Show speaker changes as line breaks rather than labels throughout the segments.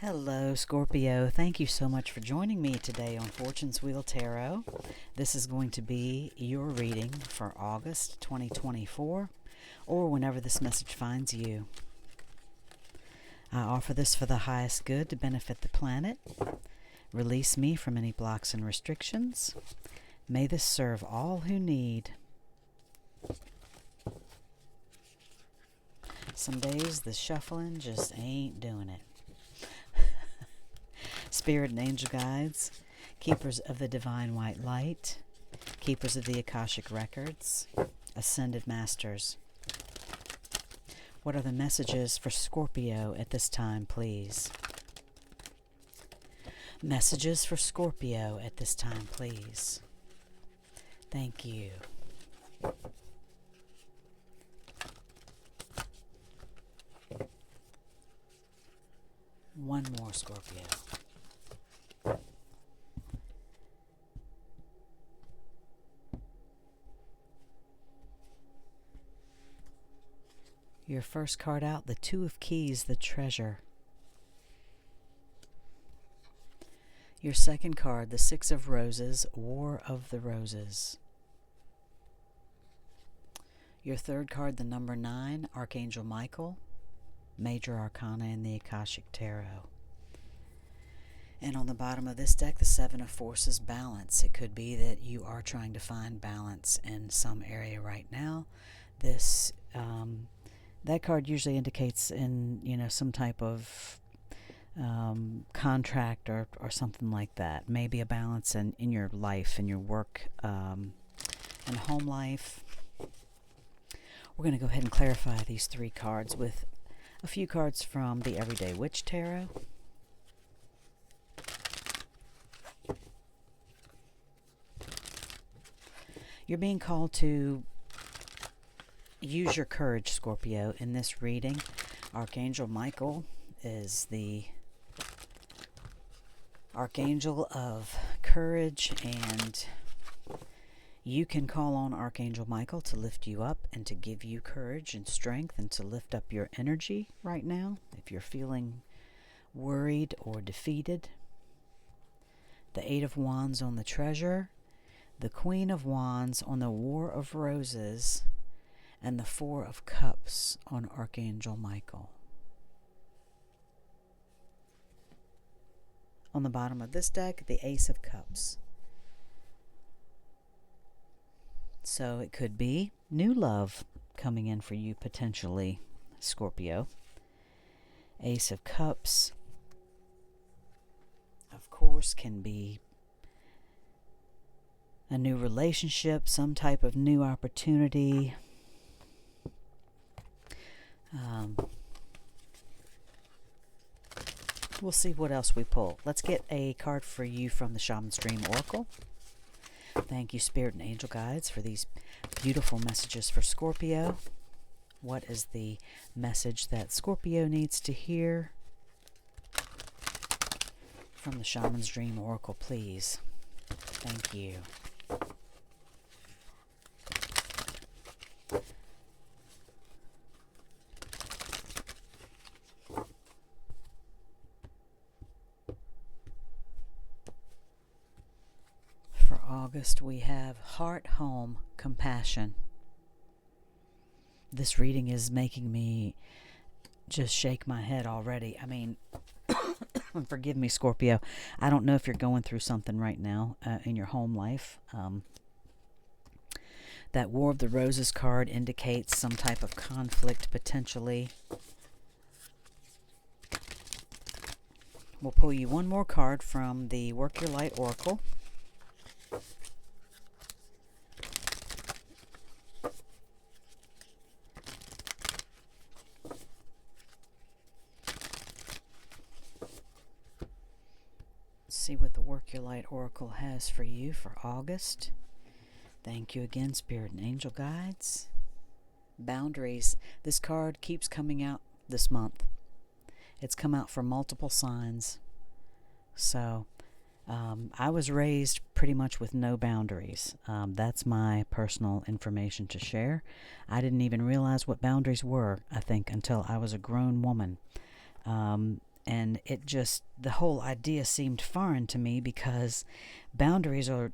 Hello, Scorpio. Thank you so much for joining me today on Fortune's Wheel Tarot. This is going to be your reading for August 2024, or whenever this message finds you. I offer this for the highest good to benefit the planet. Release me from any blocks and restrictions. May this serve all who need. Some days the shuffling just ain't doing it. Spirit and angel guides, keepers of the divine white light, keepers of the Akashic records, ascended masters. What are the messages for Scorpio at this time, please? Messages for Scorpio at this time, please. Thank you. One more, Scorpio. Your first card out, the Two of Keys, the Treasure. Your second card, the Six of Roses, War of the Roses. Your third card, the number 9, Archangel Michael, Major Arcana in the Akashic Tarot. And on the bottom of this deck, the Seven of Forces, Balance. It could be that you are trying to find balance in some area right now. This that card usually indicates in some type of contract or something like that. Maybe a balance in your life, in your work, and home life. We're going to go ahead and clarify these 3 cards with a few cards from the Everyday Witch Tarot. You're being called to use your courage, Scorpio, in this reading. Archangel Michael is the Archangel of courage, and you can call on Archangel Michael to lift you up and to give you courage and strength and to lift up your energy right now if you're feeling worried or defeated. The 8 of Wands on the Treasure, the Queen of Wands on the War of Roses, and the 4 of Cups on Archangel Michael. On the bottom of this deck, the Ace of Cups. So it could be new love coming in for you potentially, Scorpio. Ace of Cups, of course, can be a new relationship, some type of new opportunity. We'll see what else we pull. Let's get a card for you from the Shaman's Dream Oracle. Thank you, Spirit and Angel Guides, for these beautiful messages for Scorpio. What is the message that Scorpio needs to hear from the Shaman's Dream Oracle, please? Thank you. For August, we have Heart, Home, Compassion. This reading is making me just shake my head already. I mean, forgive me, Scorpio. I don't know if you're going through something right now in your home life. That War of the Roses card indicates some type of conflict potentially. We'll pull you one more card from the Work Your Light Oracle. See what the Work Your Light Oracle has for you for August. Thank you again, Spirit and Angel Guides. Boundaries. This card keeps coming out this month. It's come out for multiple signs. So, I was raised pretty much with no boundaries. That's my personal information to share. I didn't even realize what boundaries were, I think, until I was a grown woman. And it just, the whole idea seemed foreign to me because boundaries are,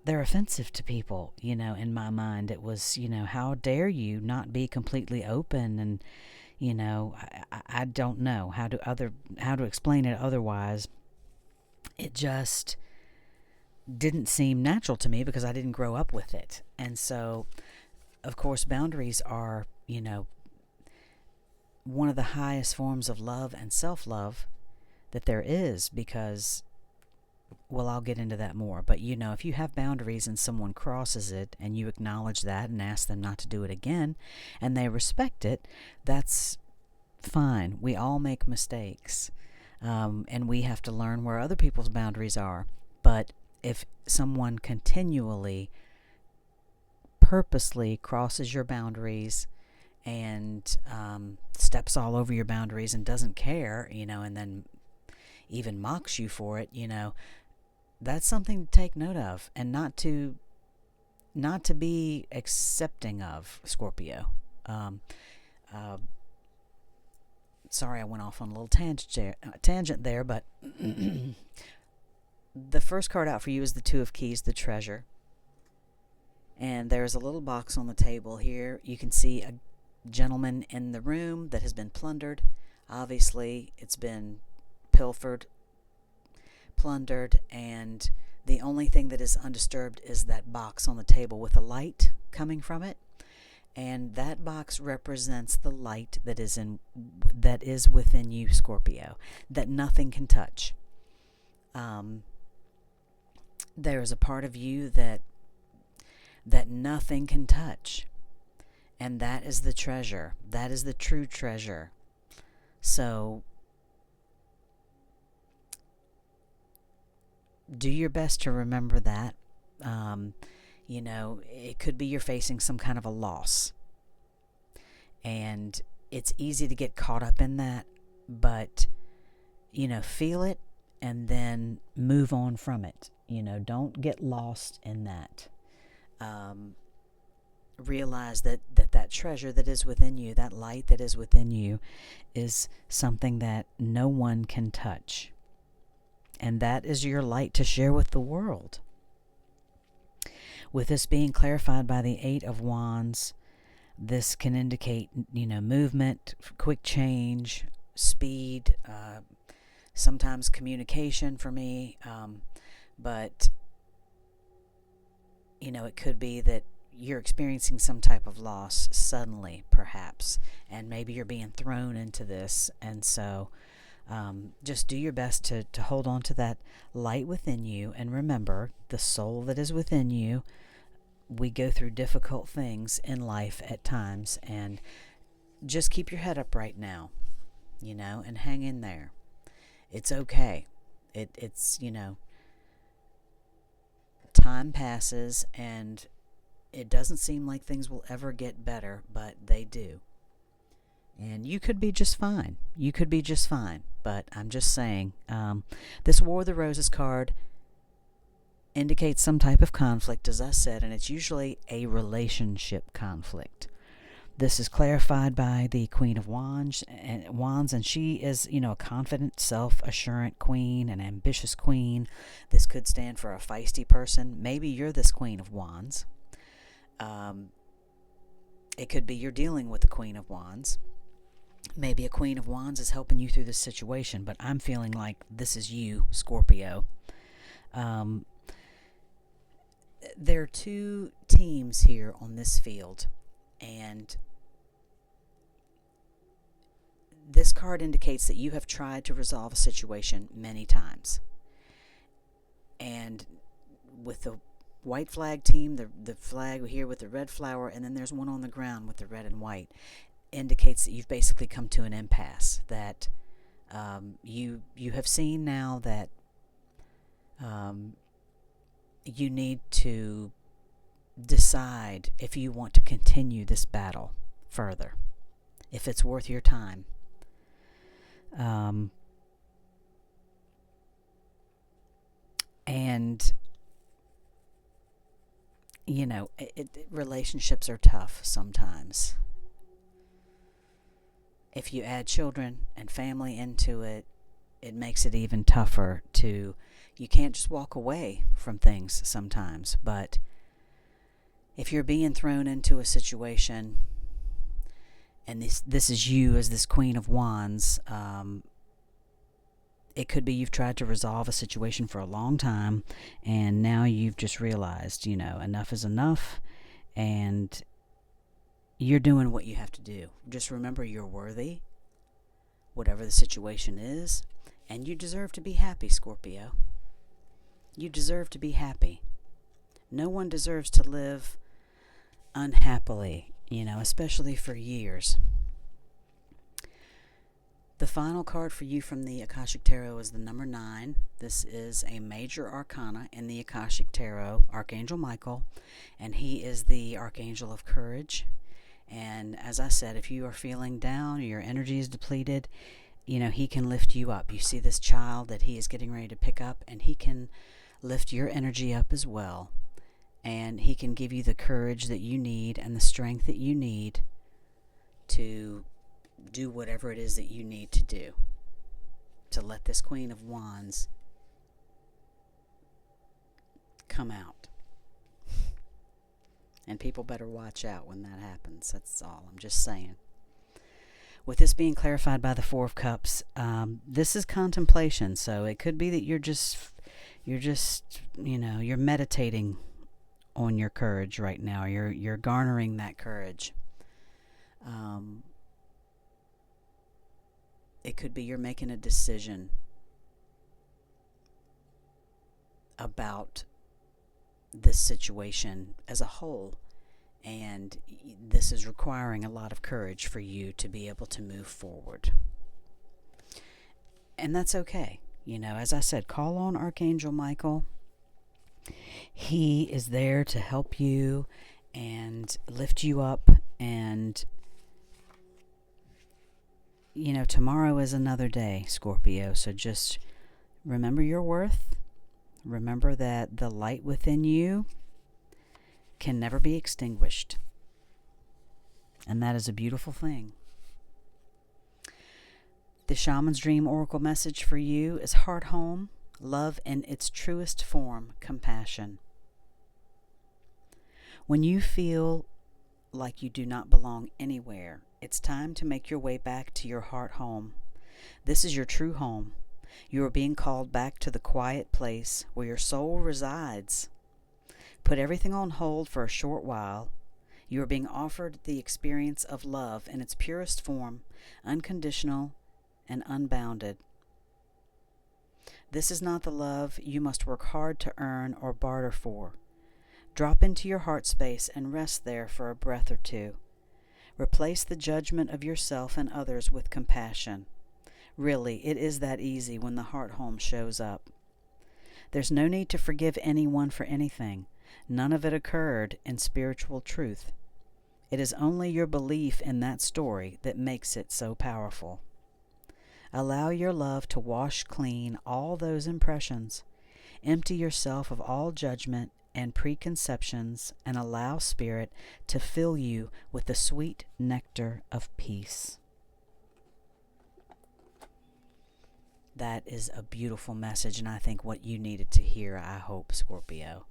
they're offensive to people, in my mind. It was, how dare you not be completely open? And, I don't know how to explain it otherwise. It just didn't seem natural to me because I didn't grow up with it. And so, of course, boundaries are, one of the highest forms of love and self-love that there is, because, well, I'll get into that more. But, if you have boundaries and someone crosses it and you acknowledge that and ask them not to do it again and they respect it, that's fine. We all make mistakes. And we have to learn where other people's boundaries are. But if someone continually, purposely crosses your boundaries and steps all over your boundaries and doesn't care, and then even mocks you for it, that's something to take note of and not to be accepting of, Scorpio. Sorry, I went off on a little tangent there, but the first card out for you is the Two of Keys, the Treasure. And there's a little box on the table here. You can see a gentleman in the room that has been plundered. Obviously, it's been plundered, and the only thing that is undisturbed is that box on the table with a light coming from it. And that box represents the light that is within you, Scorpio, that nothing can touch. There is a part of you that nothing can touch, and that is the treasure. That is the true treasure. So do your best to remember that. It could be you're facing some kind of a loss, and it's easy to get caught up in that, but feel it and then move on from it. Don't get lost in that. Realize that treasure that is within you, that light that is within you, is something that no one can touch, and that is your light to share with the world. With this being clarified by the Eight of Wands, this can indicate, movement, quick change, speed, sometimes communication for me, but, it could be that you're experiencing some type of loss suddenly, perhaps, and maybe you're being thrown into this, and so just do your best to hold on to that light within you, and remember, the soul that is within you, we go through difficult things in life at times, and just keep your head up right now, and hang in there. It's okay. It's time passes, and it doesn't seem like things will ever get better, but they do. And you could be just fine. But I'm just saying, this War of the Roses card indicates some type of conflict, as I said, and it's usually a relationship conflict. This is clarified by the Queen of Wands, and she is, a confident, self-assurant queen, an ambitious queen. This could stand for a feisty person. Maybe you're this Queen of Wands. It could be you're dealing with the Queen of Wands. Maybe a Queen of Wands is helping you through this situation, but I'm feeling like this is you, Scorpio. There are two teams here on this field, and this card indicates that you have tried to resolve a situation many times. And with the white flag team, the flag here with the red flower, and then there's one on the ground with the red and white, indicates that you've basically come to an impasse, that you have seen now that you need to decide if you want to continue this battle further, if it's worth your time. And relationships are tough sometimes. If you add children and family into it, it makes it even tougher to, you can't just walk away from things sometimes, but if you're being thrown into a situation, and this is you as this Queen of Wands, it could be you've tried to resolve a situation for a long time, and now you've just realized, enough is enough, and you're doing what you have to do. Just remember you're worthy, whatever the situation is, and you deserve to be happy, Scorpio. You deserve to be happy. No one deserves to live unhappily, especially for years. The final card for you from the Akashic Tarot is the number 9. This is a major arcana in the Akashic Tarot, Archangel Michael, and he is the Archangel of Courage. And as I said, if you are feeling down or your energy is depleted, he can lift you up. You see this child that he is getting ready to pick up, and he can lift your energy up as well. And he can give you the courage that you need and the strength that you need to do whatever it is that you need to do to let this Queen of Wands come out. And people better watch out when that happens. That's all. I'm just saying. With this being clarified by the Four of Cups, this is contemplation. So it could be that you're meditating on your courage right now. You're garnering that courage. It could be you're making a decision about this situation as a whole, and this is requiring a lot of courage for you to be able to move forward. And that's okay. As I said, call on Archangel Michael. He is there to help you and lift you up, and tomorrow is another day, Scorpio, so just remember your worth. Remember that the light within you can never be extinguished. And that is a beautiful thing. The Shaman's Dream Oracle message for you is heart home, love in its truest form, compassion. When you feel like you do not belong anywhere, it's time to make your way back to your heart home. This is your true home. You are being called back to the quiet place where your soul resides. Put everything on hold for a short while. You are being offered the experience of love in its purest form, unconditional and unbounded. This is not the love you must work hard to earn or barter for. Drop into your heart space and rest there for a breath or two. Replace the judgment of yourself and others with compassion. Really, it is that easy when the heart home shows up. There's no need to forgive anyone for anything. None of it occurred in spiritual truth. It is only your belief in that story that makes it so powerful. Allow your love to wash clean all those impressions. Empty yourself of all judgment and preconceptions, and allow Spirit to fill you with the sweet nectar of peace. That is a beautiful message, and I think what you needed to hear, I hope, Scorpio.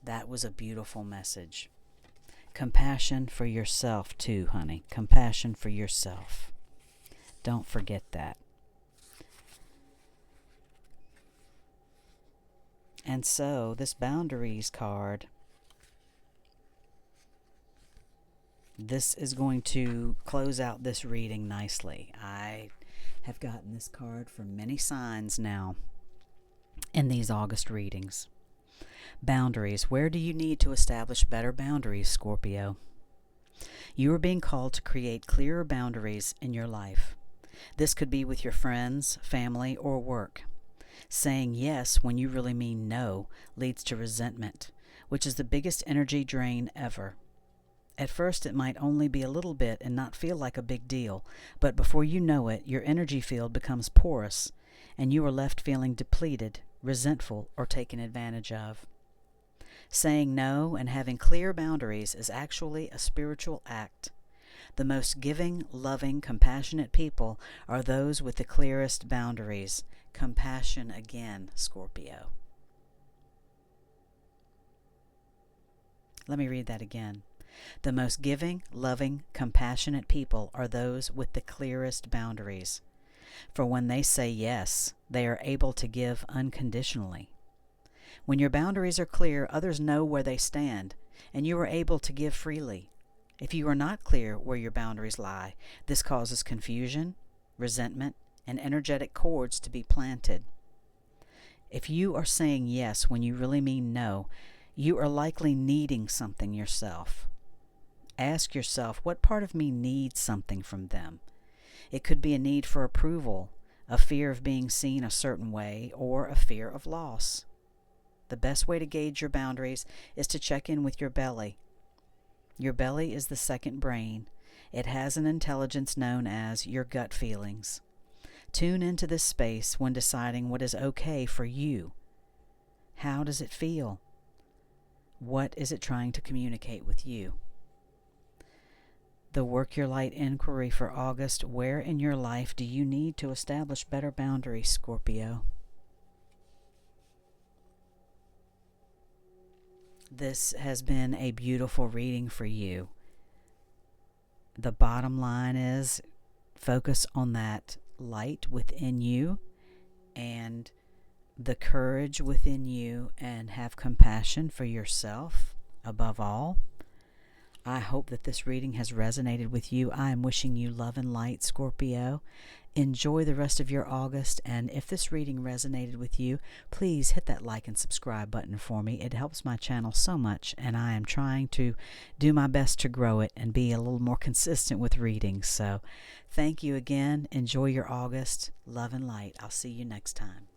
That was a beautiful message. Compassion for yourself too, honey. Compassion for yourself. Don't forget that. And so, this boundaries card, this is going to close out this reading nicely. I have gotten this card from many signs now in these August readings. Boundaries. Where do you need to establish better boundaries, Scorpio? You are being called to create clearer boundaries in your life. This could be with your friends, family, or work. Saying yes when you really mean no leads to resentment, which is the biggest energy drain ever. At first, it might only be a little bit and not feel like a big deal, but before you know it, your energy field becomes porous, and you are left feeling depleted, resentful, or taken advantage of. Saying no and having clear boundaries is actually a spiritual act. The most giving, loving, compassionate people are those with the clearest boundaries. Compassion again, Scorpio. Let me read that again. The most giving, loving, compassionate people are those with the clearest boundaries. For when they say yes, they are able to give unconditionally. When your boundaries are clear, others know where they stand, and you are able to give freely. If you are not clear where your boundaries lie, this causes confusion, resentment, and energetic cords to be planted. If you are saying yes when you really mean no, you are likely needing something yourself. Ask yourself, what part of me needs something from them? It could be a need for approval, a fear of being seen a certain way, or a fear of loss. The best way to gauge your boundaries is to check in with your belly. Your belly is the second brain. It has an intelligence known as your gut feelings. Tune into this space when deciding what is okay for you. How does it feel? What is it trying to communicate with you? The Work Your Light inquiry for August. Where in your life do you need to establish better boundaries, Scorpio? This has been a beautiful reading for you. The bottom line is focus on that light within you and the courage within you, and have compassion for yourself above all. I hope that this reading has resonated with you. I am wishing you love and light, Scorpio. Enjoy the rest of your August, and if this reading resonated with you, please hit that like and subscribe button for me. It helps my channel so much, and I am trying to do my best to grow it and be a little more consistent with readings. So thank you again. Enjoy your August. Love and light. I'll see you next time.